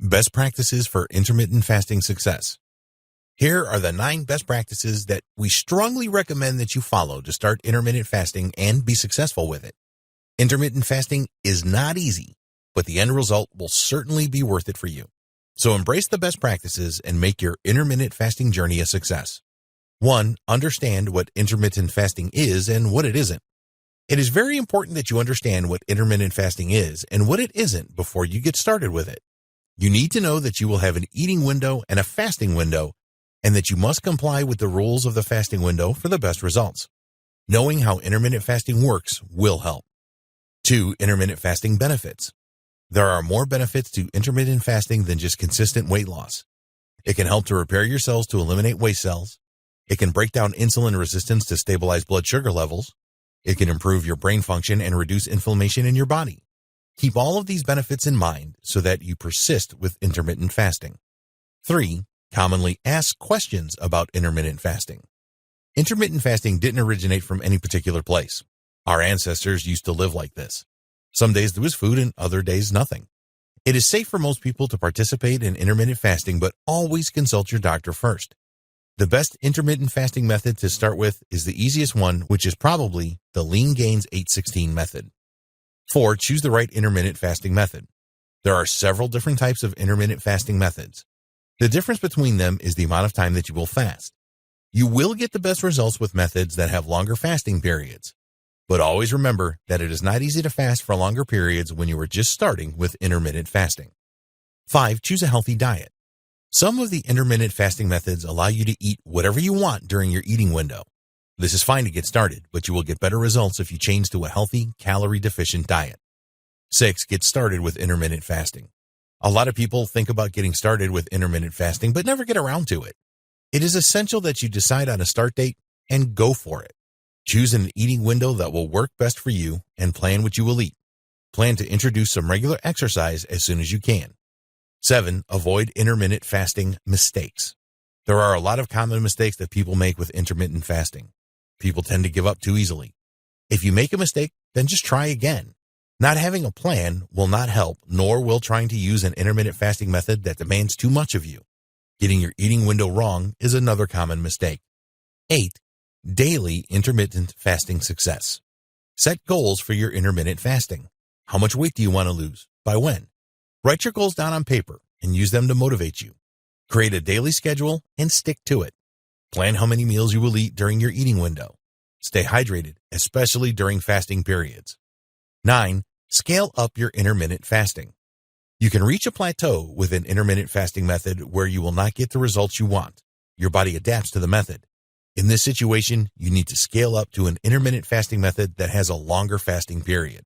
Best practices for intermittent fasting success. Here are the 9 best practices that we strongly recommend that you follow to start intermittent fasting and be successful with it. Intermittent fasting is not easy, but the end result will certainly be worth it for you. So embrace the best practices and make your intermittent fasting journey a success. 1. Understand what intermittent fasting is and what it isn't. It is very important that you understand what intermittent fasting is and what it isn't before you get started with it. You need to know that you will have an eating window and a fasting window, and that you must comply with the rules of the fasting window for the best results. Knowing how intermittent fasting works will help. 2. Intermittent fasting benefits. There are more benefits to intermittent fasting than just consistent weight loss. It can help to repair your cells to eliminate waste cells. It can break down insulin resistance to stabilize blood sugar levels. It can improve your brain function and reduce inflammation in your body. Keep all of these benefits in mind so that you persist with intermittent fasting. 3. Commonly asked questions about intermittent fasting. Intermittent fasting didn't originate from any particular place. Our ancestors used to live like this. Some days there was food and other days nothing. It is safe for most people to participate in intermittent fasting, but always consult your doctor first. The best intermittent fasting method to start with is the easiest one, which is probably the Lean Gains 8-16 method. 4. Choose the right intermittent fasting method. There are several different types of intermittent fasting methods. The difference between them is the amount of time that you will fast. You will get the best results with methods that have longer fasting periods. But always remember that it is not easy to fast for longer periods when you are just starting with intermittent fasting. 5. Choose a healthy diet. Some of the intermittent fasting methods allow you to eat whatever you want during your eating window. This is fine to get started, but you will get better results if you change to a healthy, calorie-deficient diet. 6. Get started with intermittent fasting. A lot of people think about getting started with intermittent fasting, but never get around to it. It is essential that you decide on a start date and go for it. Choose an eating window that will work best for you and plan what you will eat. Plan to introduce some regular exercise as soon as you can. 7. Avoid intermittent fasting mistakes. There are a lot of common mistakes that people make with intermittent fasting. People tend to give up too easily. If you make a mistake, then just try again. Not having a plan will not help, nor will trying to use an intermittent fasting method that demands too much of you. Getting your eating window wrong is another common mistake. 8. Daily intermittent fasting success. Set goals for your intermittent fasting. How much weight do you want to lose? By when? Write your goals down on paper and use them to motivate you. Create a daily schedule and stick to it. Plan how many meals you will eat during your eating window. Stay hydrated, especially during fasting periods. 9. Scale up your intermittent fasting. You can reach a plateau with an intermittent fasting method where you will not get the results you want. Your body adapts to the method. In this situation, you need to scale up to an intermittent fasting method that has a longer fasting period.